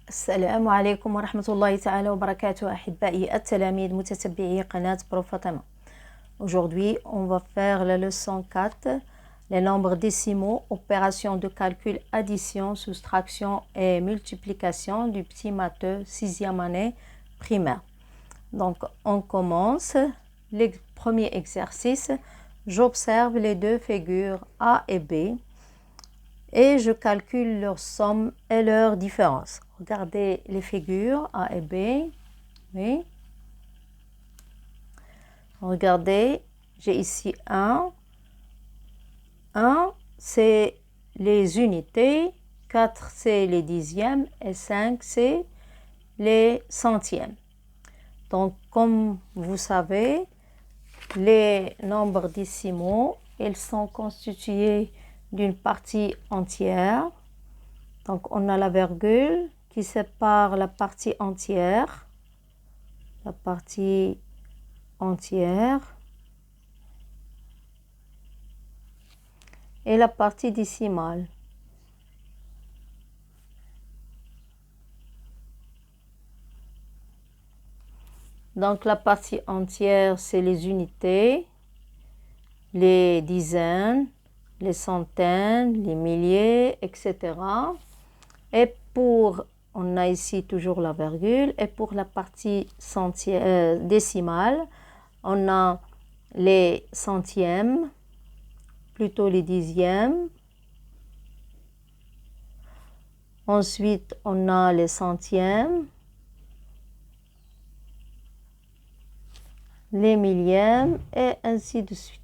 السلام عليكم ورحمة الله تعالى وبركاته أحبائي التلاميذ متتبعي قناة بروف فاطمة. Aujourd'hui, on va faire la leçon 4, les nombres décimaux, opérations de calcul, addition, soustraction et multiplication du petit matheux 6e année primaire. Donc, on commence. Le premier exercice, j'observe les deux figures A et B et je calcule leur somme et leur différence. Regardez les figures A et B. Oui. Regardez, j'ai ici 1. 1, c'est les unités. 4, c'est les dixièmes. Et 5, c'est les centièmes. Donc, comme vous savez, les nombres décimaux, ils sont constitués d'une partie entière. Donc, on a la virgule qui sépare la partie entière. La partie entière. Et la partie décimale. Donc, la partie entière, c'est les unités, les dizaines, les centaines, les milliers, etc. Et on a ici toujours la virgule. Et pour la partie décimale, on a les centièmes, plutôt les dixièmes. Ensuite, on a les centièmes, les millièmes et ainsi de suite.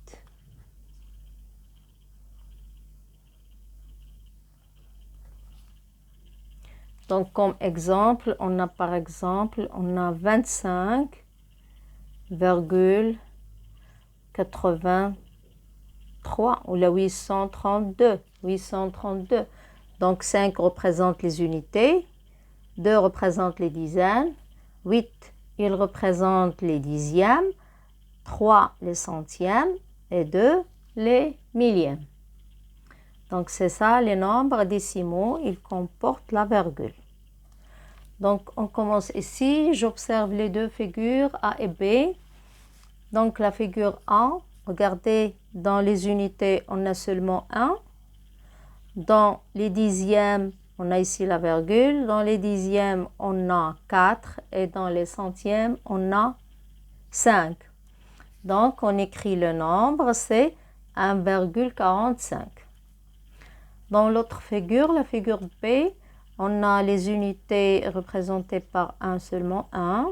Donc, comme exemple, on a 25,83 ou la 832. Donc, 5 représente les unités, 2 représente les dizaines, 8, il représente les dixièmes, 3, les centièmes et 2, les millièmes. Donc, c'est ça, les nombres décimaux, ils comportent la virgule. Donc, on commence ici. J'observe les deux figures A et B. Donc, la figure A, regardez, dans les unités, on a seulement 1. Dans les dixièmes, on a ici la virgule. Dans les dixièmes, on a 4. Et dans les centièmes, on a 5. Donc, on écrit le nombre, c'est 1,45. Dans l'autre figure, la figure B, on a les unités représentées par 1 seulement 1.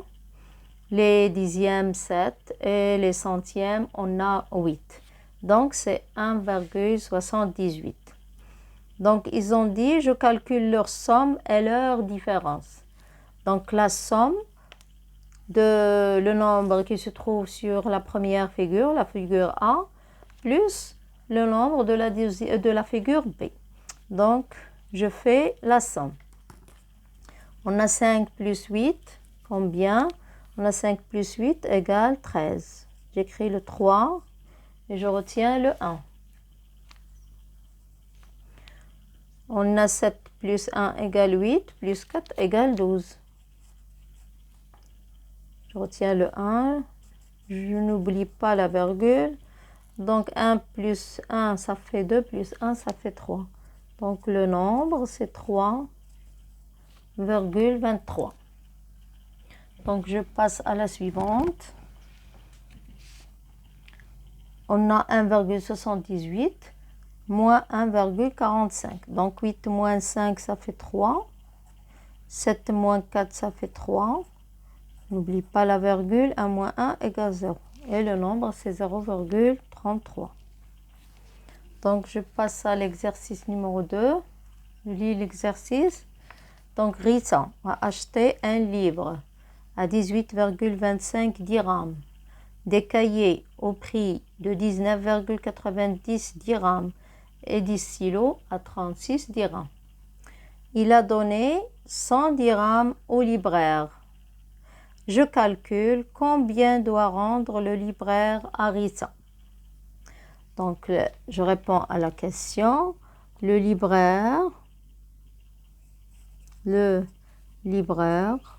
Les dixièmes 7 et les centièmes, on a 8. Donc, c'est 1,78. Donc, ils ont dit, je calcule leur somme et leur différence. Donc, la somme de le nombre qui se trouve sur la première figure, la figure A, plus le nombre de la figure B. Donc, je fais la somme. On a 5 plus 8, combien? On a 5 plus 8 égale 13. J'écris le 3 et je retiens le 1. On a 7 plus 1 égale 8, plus 4 égale 12. Je retiens le 1. Je n'oublie pas la virgule. Donc, 1 plus 1, ça fait 2, plus 1, ça fait 3. Donc, le nombre, c'est 3,23. Donc, je passe à la suivante. On a 1,78 moins 1,45. Donc, 8 moins 5, ça fait 3. 7 moins 4, ça fait 3. N'oublie pas la virgule. 1 moins 1 égale 0. Et le nombre, c'est 0,33. Donc, je passe à l'exercice numéro 2. Je lis l'exercice. Donc, Rita a acheté un livre à 18,25 dirhams, des cahiers au prix de 19,90 dirhams et des stylos à 36 dirhams. Il a donné 100 dirhams au libraire. Je calcule combien doit rendre le libraire à Rita. Donc, je réponds à la question. Le libraire libraire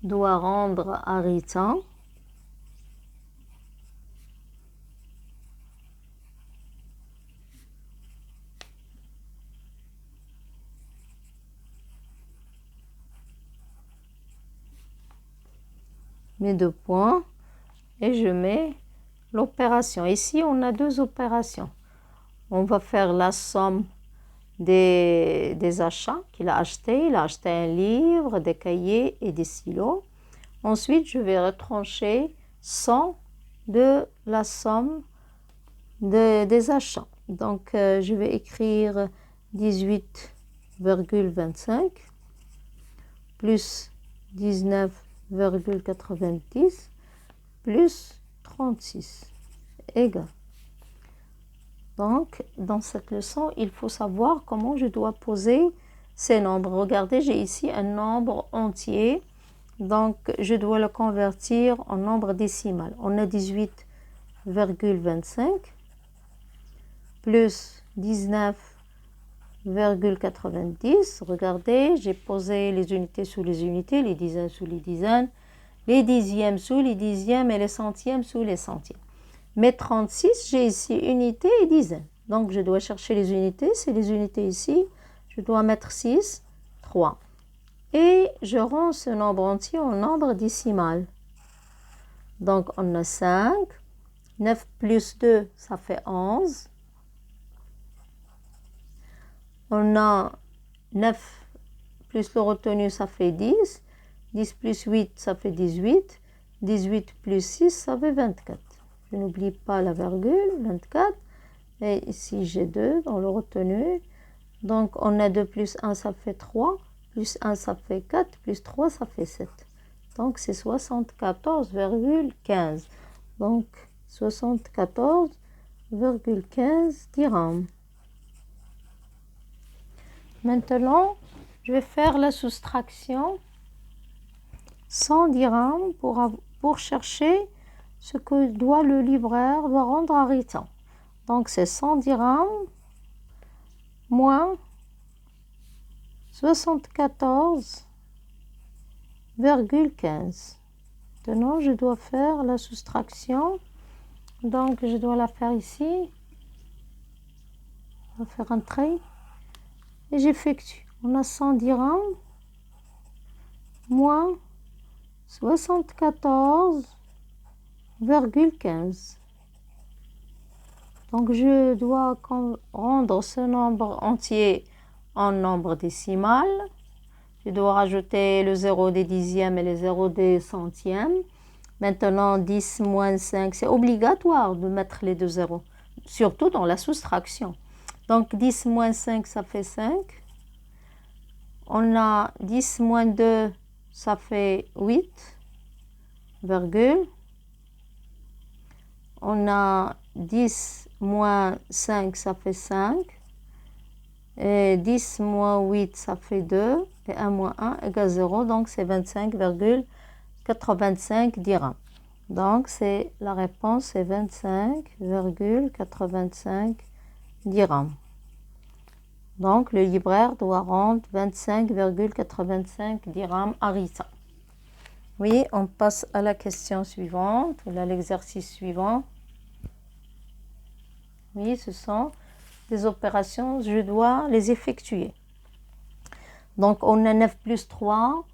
doit rendre à Rita mes 2 points et je mets l'opération. Ici, on a 2 opérations. On va faire la somme des achats qu'il a achetés. Il a acheté un livre, des cahiers et des stylos. Ensuite, je vais retrancher 100 de la somme des achats. Donc, je vais écrire 18,25 plus 19,90 plus 36 égale. Donc, dans cette leçon, il faut savoir comment je dois poser ces nombres. Regardez, j'ai ici un nombre entier. Donc, je dois le convertir en nombre décimal. On a 18,25 plus 19,90. Regardez, j'ai posé les unités sous les unités, les dizaines sous les dizaines, les dixièmes sous les dixièmes et les centièmes sous les centièmes. Mais 36, j'ai ici unité et dizaines. Donc, je dois chercher les unités. C'est les unités ici. Je dois mettre 6, 3. Et je rends ce nombre entier en nombre décimal. Donc, on a 5. 9 plus 2, ça fait 11. On a 9 plus le retenu, ça fait 10. 10 plus 8, ça fait 18. 18 plus 6, ça fait 24. Je n'oublie pas la virgule, 24. Et ici, j'ai 2 dans le retenu. Donc, on a 2 plus 1, ça fait 3. Plus 1, ça fait 4. Plus 3, ça fait 7. Donc, c'est 74,15. Donc, 74,15 dirhams. Maintenant, je vais faire la soustraction 100 dirhams pour chercher ce que le libraire doit rendre à Rita. Donc, c'est 100 dirhams moins 74,15. Maintenant, je dois faire la soustraction. Donc, je dois la faire ici. On va faire un trait. Et j'effectue. On a 100 dirhams moins 74,15. Donc, je dois rendre ce nombre entier en nombre décimal. Je dois rajouter le 0 des dixièmes et le 0 des centièmes. Maintenant, 10 moins 5, c'est obligatoire de mettre les 2 zéros, surtout dans la soustraction. Donc, 10 moins 5, ça fait 5. On a 10 moins 2, ça fait 8, virgule. On a 10 moins 5, ça fait 5. Et 10 moins 8, ça fait 2. Et 1 moins 1 égale 0. Donc, c'est 25,85 dirhams. Donc, c'est la réponse, c'est 25,85 dirhams. Donc, le libraire doit rendre 25,85 dirhams à Rita. Oui, on passe à la question suivante, ou à l'exercice suivant. Oui, ce sont des opérations, je dois les effectuer. Donc, on a 9 plus 3.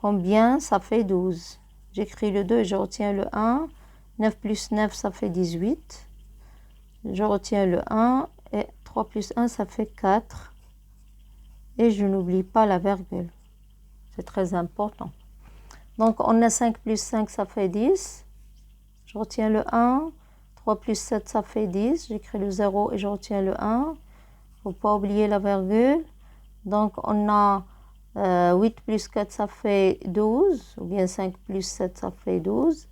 Combien? Ça fait 12. J'écris le 2 et je retiens le 1. 9 plus 9, ça fait 18. Je retiens le 1. Et 3 plus 1, ça fait 4. Et je n'oublie pas la virgule. C'est très important. Donc, on a 5 plus 5, ça fait 10. Je retiens le 1. 3 plus 7, ça fait 10. J'écris le 0 et je retiens le 1. Il ne faut pas oublier la virgule. Donc, on a 8 plus 4, ça fait 12. Ou bien 5 plus 7, ça fait 12.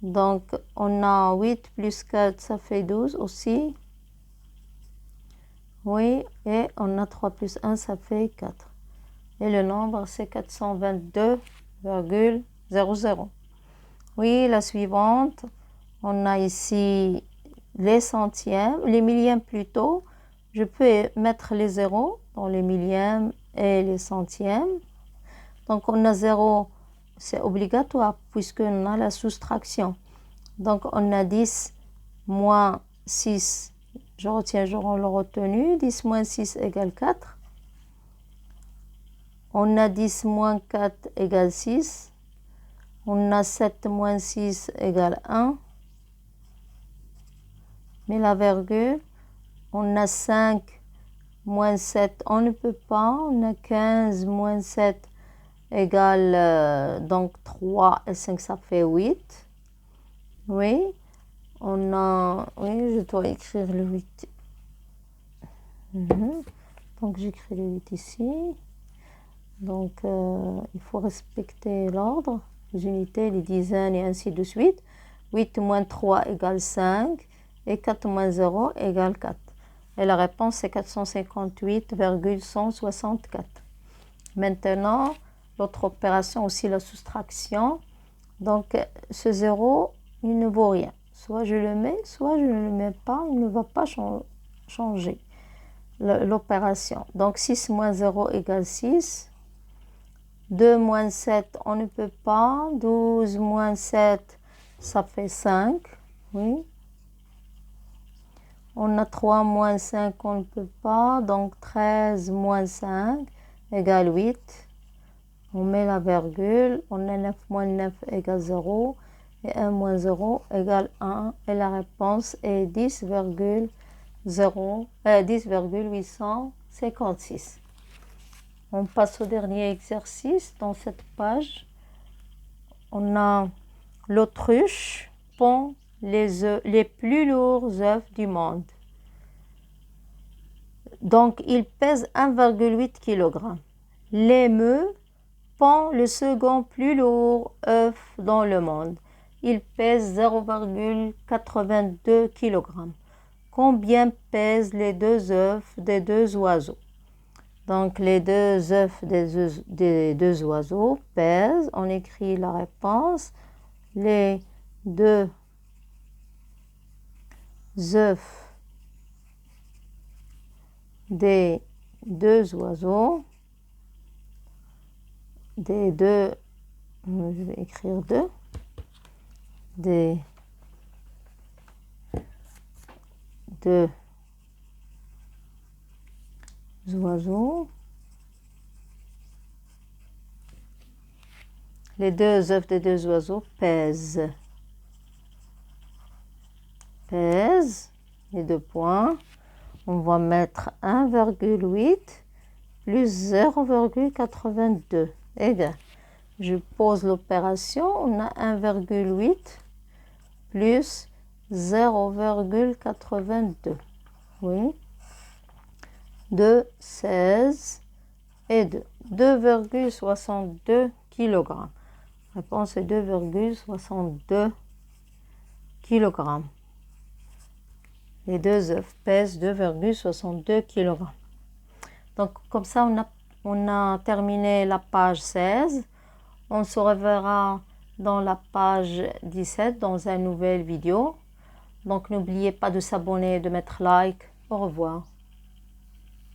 Donc, on a 8 plus 4, ça fait 12 aussi. Oui, et on a 3 plus 1, ça fait 4. Et le nombre, c'est 422,00. Oui, la suivante. On a ici les centièmes, les millièmes plutôt. je peux mettre les zéros dans les millièmes et les centièmes. Donc, on a 0, c'est obligatoire puisqu'on a la soustraction. Donc, on a 10 moins 6. Je retiens, j'aurai le retenu. 10 moins 6 égale 4. On a 10 moins 4 égale 6. On a 7 moins 6 égale 1. Mais la virgule, on a 5 moins 7, on ne peut pas. On a 15 moins 7 égale donc 3 et 5, ça fait 8. Oui, on a... Oui, je dois écrire le 8. Donc, j'écris le 8 ici. Donc, il faut respecter l'ordre, les unités, les dizaines et ainsi de suite. 8 moins 3 égale 5 et 4 moins 0 égale 4. Et la réponse, c'est 458,164. Maintenant, l'autre opération, aussi la soustraction. Donc, ce 0, il ne vaut rien. Soit je le mets, soit je ne le mets pas. Il ne va pas changer l'opération. Donc, 6 moins 0 égale 6. 2 moins 7, on ne peut pas. 12 moins 7, ça fait 5. Oui. On a 3 moins 5, on ne peut pas. Donc, 13 moins 5 égale 8. On met la virgule. On a 9 moins 9 égale 0. Et 1 moins 0 égale 1. Et la réponse est 10,856. On passe au dernier exercice. Dans cette page, on a l'autruche pond les plus lourds œufs du monde. Donc, il pèse 1,8 kg. L'émeu pond le second plus lourd œuf dans le monde. Il pèse 0,82 kg. Combien pèsent les deux œufs des deux oiseaux? Donc, les deux œufs des deux oiseaux pèsent. On écrit la réponse. Les deux œufs des deux oiseaux, je vais écrire des deux oiseaux, les deux œufs des deux oiseaux pèsent les deux points. On va mettre 1,8 plus 0,82 égale. Je pose l'opération. On a 1,8 plus 0,82. Oui. 2, 16 et 2. 2,62 kg. Réponse est 2,62 kg. Les deux œufs pèsent 2,62 kg. Donc, comme ça, on a terminé la page 16. On se reverra dans la page 17 dans une nouvelle vidéo. Donc, n'oubliez pas de s'abonner et de mettre like. Au revoir.